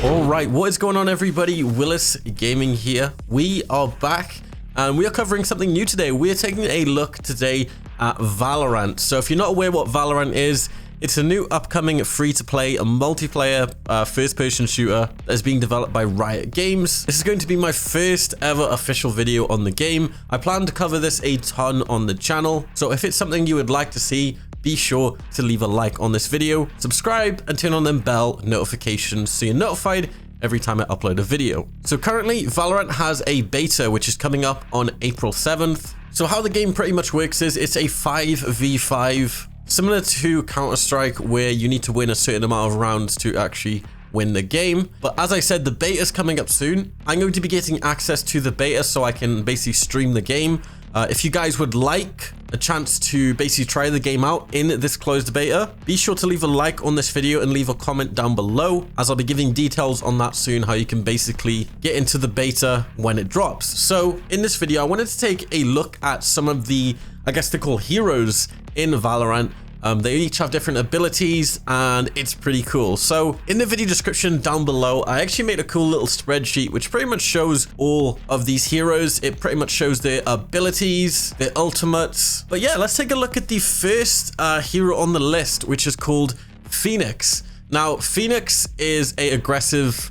Alright, what is going on everybody? Willis Gaming here. We are back and we are covering something new today. We are taking a look today at Valorant. So if you're not aware what Valorant is, it's a new upcoming free-to-play multiplayer first-person shooter that is being developed by Riot Games. This is going to be my first ever official video on the game. I plan to cover this a ton on the channel, so if it's something you would like to see, be sure to leave a like on this video, subscribe, and turn on them bell notifications so you're notified every time I upload a video. So currently, Valorant has a beta which is coming up on April 7th. So how the game pretty much works is it's a 5v5, similar to Counter-Strike, where you need to win a certain amount of rounds to actually win the game. But as I said, the beta is coming up soon. I'm going to be getting access to the beta so I can basically stream the game. If you guys would like a chance to basically try the game out in this closed beta, be sure to leave a like on this video and leave a comment down below, as I'll be giving details on that soon, how you can basically get into the beta when it drops. So in this video, I wanted to take a look at some of the, I guess they're called heroes in Valorant. They each have different abilities and it's pretty cool. So in the video description down below, I actually made a cool little spreadsheet which pretty much shows all of these heroes. It pretty much shows their abilities, their ultimates. But yeah, let's take a look at the first hero on the list, which is called Phoenix. Now, Phoenix is an aggressive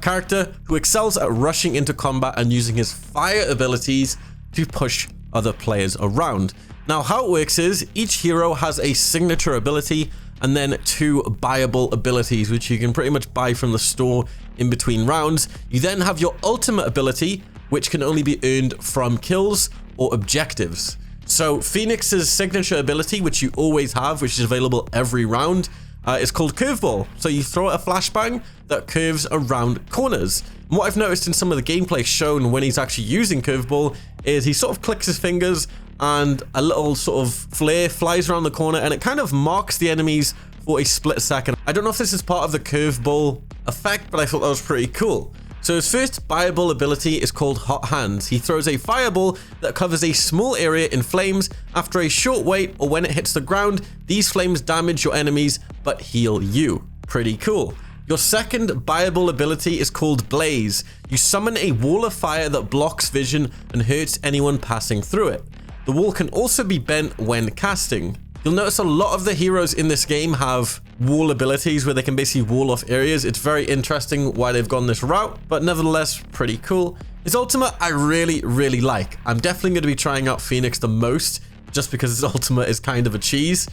character who excels at rushing into combat and using his fire abilities to push other players around. Now, how it works is each hero has a signature ability and then 2 buyable abilities, which you can pretty much buy from the store in between rounds. You then have your ultimate ability, which can only be earned from kills or objectives. So Phoenix's signature ability, which you always have, which is available every round, is called Curveball. So you throw a flashbang that curves around corners. And what I've noticed in some of the gameplay shown when he's actually using Curveball is he sort of clicks his fingers and a little sort of flare flies around the corner and it kind of marks the enemies for a split second. I don't know if this is part of the Curveball effect, but I thought that was pretty cool. So his first buyable ability is called Hot Hands. He throws a fireball that covers a small area in flames. After a short wait or when it hits the ground, these flames damage your enemies but heal you. Pretty cool. Your second buyable ability is called Blaze. You summon a wall of fire that blocks vision and hurts anyone passing through it. The wall can also be bent when casting. You'll notice a lot of the heroes in this game have wall abilities where they can basically wall off areas. It's very interesting why they've gone this route, but nevertheless, pretty cool. His ultimate, I really like. I'm definitely going to be trying out Phoenix the most, just because his ultimate is kind of a cheese.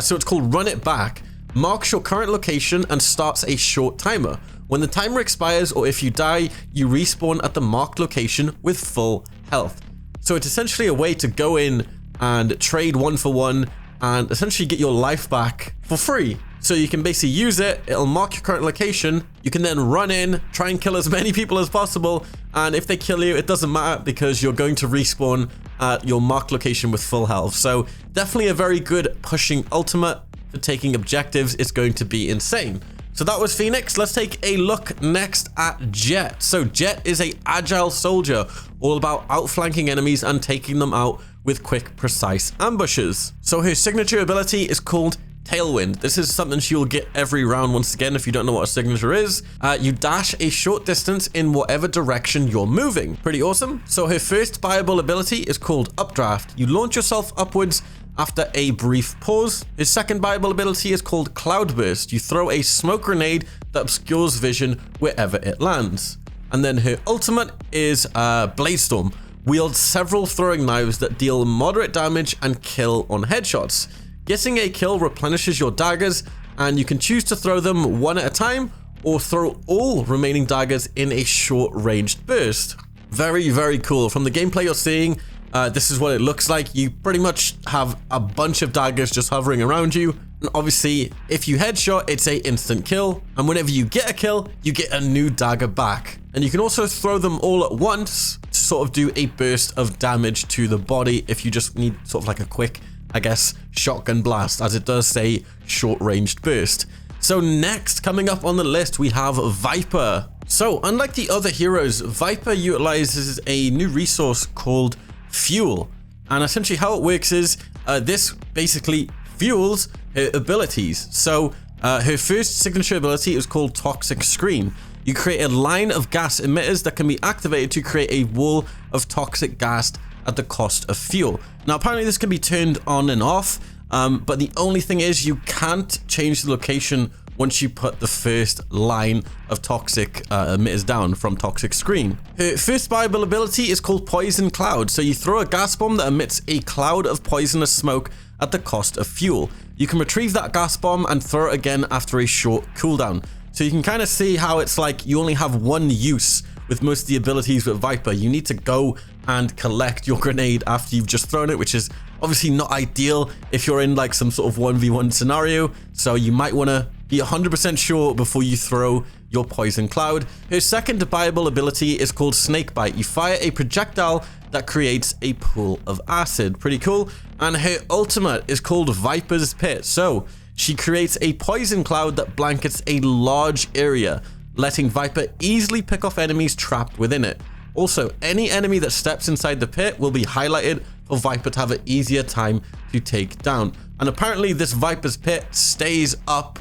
So it's called Run It Back. Marks your current location and starts a short timer. When the timer expires or if you die, you respawn at the marked location with full health. So it's essentially a way to go in and trade 1-for-1 and essentially get your life back for free. So you can basically use it, it'll mark your current location, you can then run in, try and kill as many people as possible, and if they kill you, it doesn't matter because you're going to respawn at your marked location with full health. So definitely a very good pushing ultimate for taking objectives. It's going to be insane. So that was Phoenix. Let's take a look next at Jett. So Jett is an agile soldier, all about outflanking enemies and taking them out with quick, precise ambushes. So her signature ability is called Tailwind. This is something she'll get every round. Once again, if you don't know what a signature is, you dash a short distance in whatever direction you're moving. Pretty awesome. So her first buyable ability is called Updraft. You launch yourself upwards after a brief pause. His second buyable ability is called Cloudburst. You throw a smoke grenade that obscures vision wherever it lands. And then her ultimate is Brimstone. Wields several throwing knives that deal moderate damage and kill on headshots. Getting a kill replenishes your daggers, and you can choose to throw them one at a time or throw all remaining daggers in a short-ranged burst. Very cool. From the gameplay you're seeing, this is what it looks like. You pretty much have a bunch of daggers just hovering around you. And obviously, if you headshot, it's an instant kill. And whenever you get a kill, you get a new dagger back. And you can also throw them all at once to sort of do a burst of damage to the body if you just need sort of like a quick, I guess, shotgun blast, as it does say short-ranged burst. So next, coming up on the list, we have Viper. So unlike the other heroes, Viper utilizes a new resource called Fuel. And essentially how it works is this basically fuels her abilities. So Her first signature ability is called Toxic Screen. You create a line of gas emitters that can be activated to create a wall of toxic gas at the cost of fuel. Now, apparently this can be turned on and off, but the only thing is you can't change the location once you put the first line of toxic emitters down from Toxic Screen. Her first viable ability is called Poison Cloud. So you throw a gas bomb that emits a cloud of poisonous smoke at the cost of fuel. You can retrieve that gas bomb and throw it again after a short cooldown. So you can kind of see how it's like you only have one use with most of the abilities with Viper. You need to go and collect your grenade after you've just thrown it, which is obviously not ideal if you're in like some sort of 1v1 scenario. So you might want to be 100% sure before you throw your Poison Cloud. Her second viable ability is called Snakebite. You fire a projectile that creates a pool of acid. Pretty cool. And her ultimate is called Viper's Pit. So she creates a poison cloud that blankets a large area, letting Viper easily pick off enemies trapped within it. Also, any enemy that steps inside the pit will be highlighted for Viper to have an easier time to take down. And apparently this Viper's Pit stays up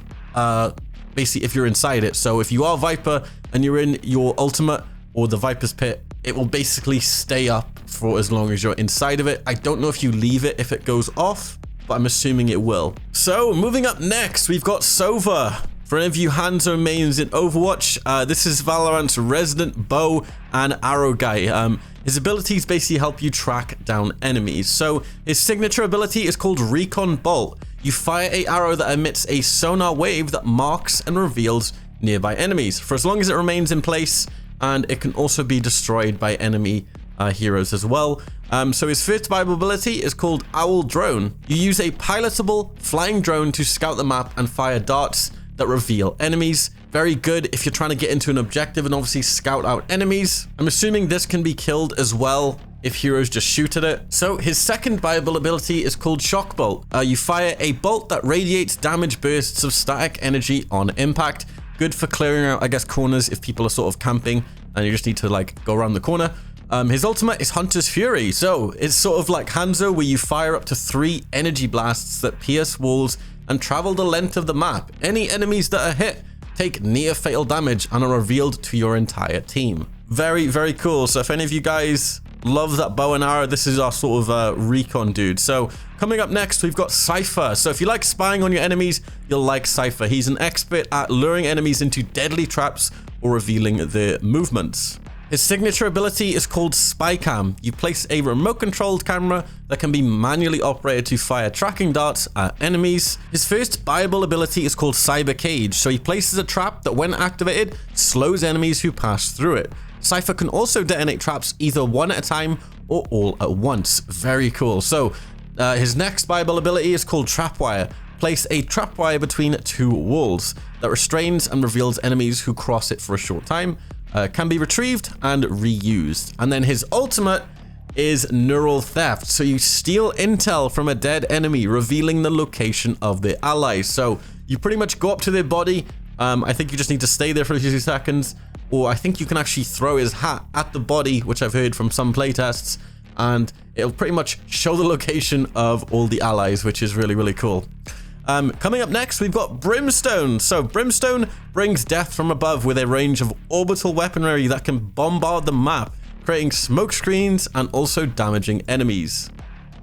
basically if you're inside it. So if you are Viper and you're in your ultimate or the Viper's Pit, it will basically stay up for as long as you're inside of it. I don't know if you leave it if it goes off, but I'm assuming it will. So moving up next, we've got Sova. For any of you Hanzo mains in Overwatch, this is Valorant's resident bow and arrow guy. His abilities basically help you track down enemies. So his signature ability is called Recon Bolt. You fire an arrow that emits a sonar wave that marks and reveals nearby enemies for as long as it remains in place, and it can also be destroyed by enemy heroes as well. So his first viable ability is called Owl Drone. You use a pilotable flying drone to scout the map and fire darts that reveal enemies. Very good if you're trying to get into an objective and obviously scout out enemies. I'm assuming this can be killed as well if heroes just shoot at it. So his second viable ability is called Shock Bolt. You fire a bolt that radiates damage bursts of static energy on impact. Good for clearing out, I guess, corners if people are sort of camping and you just need to like go around the corner. His ultimate is Hunter's Fury. So it's sort of like Hanzo, where you fire up to 3 energy blasts that pierce walls and travel the length of the map. Any enemies that are hit take near fatal damage and are revealed to your entire team. Very, very cool. So if any of you guys love that bow and arrow, this is our sort of recon dude. So coming up next, we've got Cypher. So if you like spying on your enemies, you'll like Cypher. He's an expert at luring enemies into deadly traps or revealing their movements. His signature ability is called Spy Cam. You place a remote controlled camera that can be manually operated to fire tracking darts at enemies. His first viable ability is called Cyber Cage. So he places a trap that, when activated, slows enemies who pass through it. Cypher can also detonate traps either one at a time or all at once. Very cool. So his next viable ability is called Trapwire. Place a trapwire between 2 walls that restrains and reveals enemies who cross it for a short time. Can be retrieved and reused. And then his ultimate is Neural Theft. So you steal intel from a dead enemy, revealing the location of their allies. So you pretty much go up to their body. I think you just need to stay there for a few seconds, or I think you can actually throw his hat at the body, which I've heard from some playtests, and it'll pretty much show the location of all the allies, which is really, really cool. Coming up next, we've got Brimstone. So Brimstone brings death from above with a range of orbital weaponry that can bombard the map, creating smoke screens and also damaging enemies.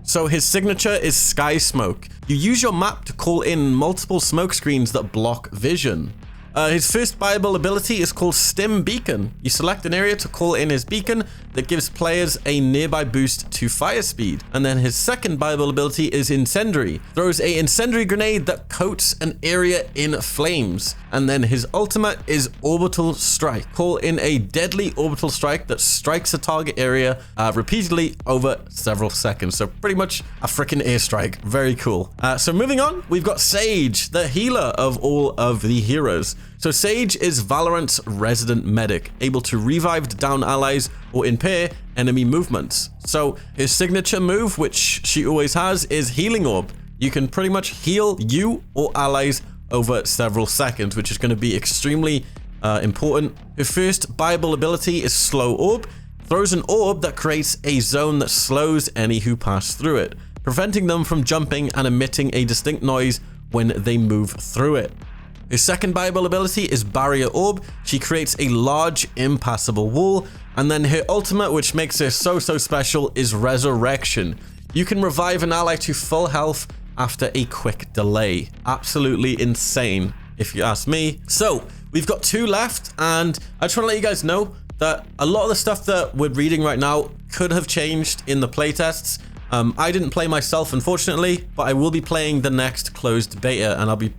So his signature is Sky Smoke. You use your map to call in multiple smoke screens that block vision. His first viable ability is called Stim Beacon. You select an area to call in his beacon that gives players a nearby boost to fire speed. And then his second viable ability is Incendiary. Throws a incendiary grenade that coats an area in flames. And then his ultimate is Orbital Strike. Call in a deadly orbital strike that strikes a target area repeatedly over several seconds. So pretty much a freaking airstrike. Very cool. So moving on, we've got Sage, the healer of all of the heroes. So Sage is Valorant's resident medic, able to revive down allies or impair enemy movements. So his signature move, which she always has, is Healing Orb. You can pretty much heal you or allies over several seconds, which is going to be extremely important. Her first viable ability is Slow Orb. Throws an orb that creates a zone that slows any who pass through it, preventing them from jumping and emitting a distinct noise when they move through it. His second viable ability is Barrier Orb. She creates a large, impassable wall. And then her ultimate, which makes her so special, is Resurrection. You can revive an ally to full health after a quick delay. Absolutely insane, if you ask me. So, we've got 2 left, and I just want to let you guys know that a lot of the stuff that we're reading right now could have changed in the playtests. I didn't play myself, unfortunately, but I will be playing the next closed beta, and I'll be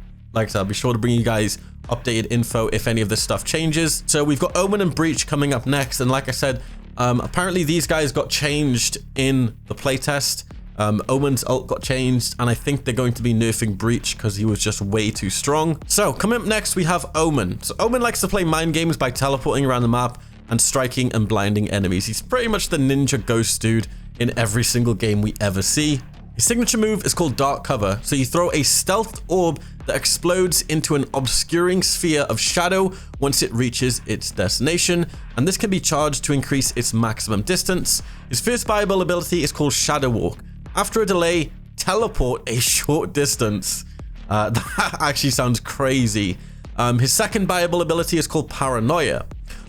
sure to bring you guys updated info if any of this stuff changes. So we've got Omen and Breach coming up next, and like I said, apparently these guys got changed in the playtest. Omen's ult got changed, and I think they're going to be nerfing Breach because he was just way too strong. So coming up next, we have Omen. So Omen likes to play mind games by teleporting around the map and striking and blinding enemies. He's pretty much the ninja ghost dude in every single game we ever see. His signature move is called Dark Cover, so you throw a stealth orb that explodes into an obscuring sphere of shadow once it reaches its destination, and this can be charged to increase its maximum distance. His first viable ability is called Shadow Walk. After a delay, teleport a short distance. That actually sounds crazy. His second viable ability is called Paranoia.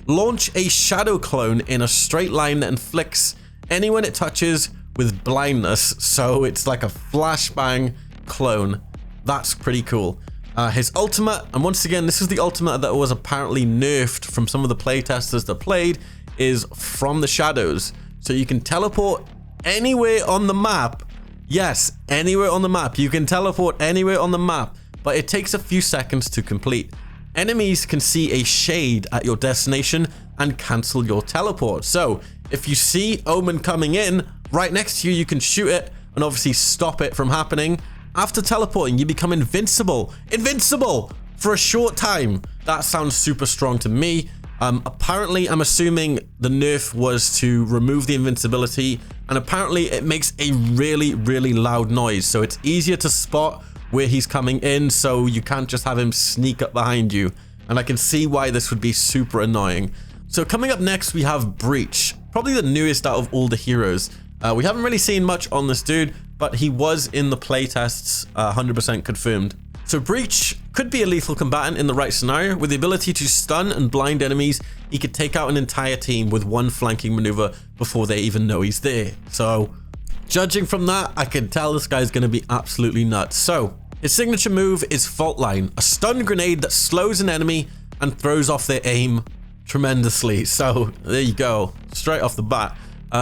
Launch a shadow clone in a straight line that inflicts anyone it touches with blindness, so it's like a flashbang clone. That's pretty cool. His ultimate, and once again, this is the ultimate that was apparently nerfed from some of the playtesters that played, is From the Shadows. So you can teleport anywhere on the map. Yes, anywhere on the map. You can teleport anywhere on the map, but it takes a few seconds to complete. Enemies can see a shade at your destination and cancel your teleport. So if you see Omen coming in right next to you, you can shoot it and obviously stop it from happening. After teleporting, you become invincible. Invincible for a short time. That sounds super strong to me. Apparently, I'm assuming the nerf was to remove the invincibility, and apparently it makes a really loud noise, so it's easier to spot where he's coming in, so you can't just have him sneak up behind you. And I can see why this would be super annoying. So coming up next, we have Breach, probably the newest out of all the heroes. We haven't really seen much on this dude, but he was in the playtests, 100% confirmed. So Breach could be a lethal combatant in the right scenario. With the ability to stun and blind enemies, he could take out an entire team with one flanking maneuver before they even know he's there. So judging from that, I can tell this guy's going to be absolutely nuts. So his signature move is Fault Line, a stun grenade that slows an enemy and throws off their aim tremendously. So there you go, straight off the bat.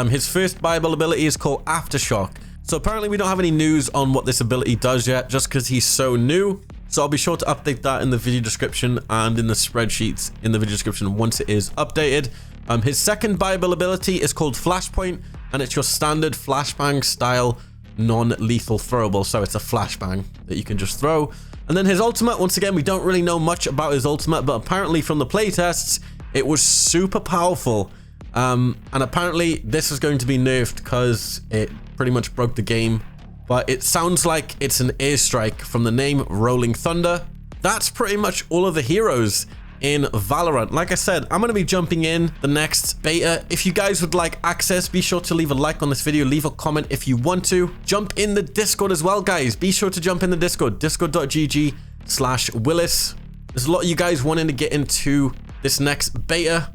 His first viable ability is called Aftershock. So apparently we don't have any news on what this ability does yet, just because he's so new. So I'll be sure to update that in the video description and in the spreadsheets in the video description once it is updated. His second viable ability is called Flashpoint, and it's your standard flashbang style non-lethal throwable. So it's a flashbang that you can just throw. And then his ultimate, once again, we don't really know much about his ultimate, but apparently from the playtests, it was super powerful. And apparently this is going to be nerfed because it pretty much broke the game, but it sounds like it's an airstrike from the name Rolling Thunder. That's pretty much all of the heroes in Valorant. Like I said, I'm going to be jumping in the next beta. If you guys would like access, be sure to leave a like on this video, leave a comment if you want to. Jump in the Discord as well, guys. Be sure to jump in the Discord, discord.gg/Willis. There's a lot of you guys wanting to get into this next beta,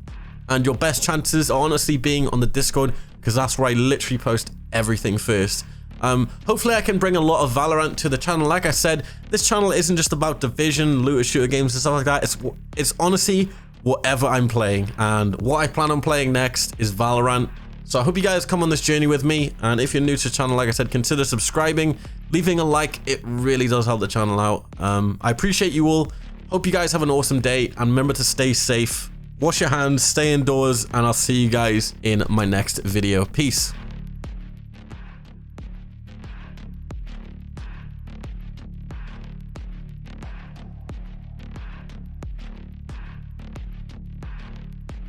and your best chances are honestly being on the Discord, because that's where I literally post everything first. Hopefully I can bring a lot of Valorant to the channel. Like I said, this channel isn't just about Division, looter shooter games and stuff like that. It's honestly whatever I'm playing, and what I plan on playing next is Valorant. So I hope you guys come on this journey with me, and if you're new to the channel, like I said, consider subscribing, leaving a like. It really does help the channel out. I appreciate you all. Hope you guys have an awesome day, and remember to stay safe. Wash your hands, stay indoors, and I'll see you guys in my next video. Peace.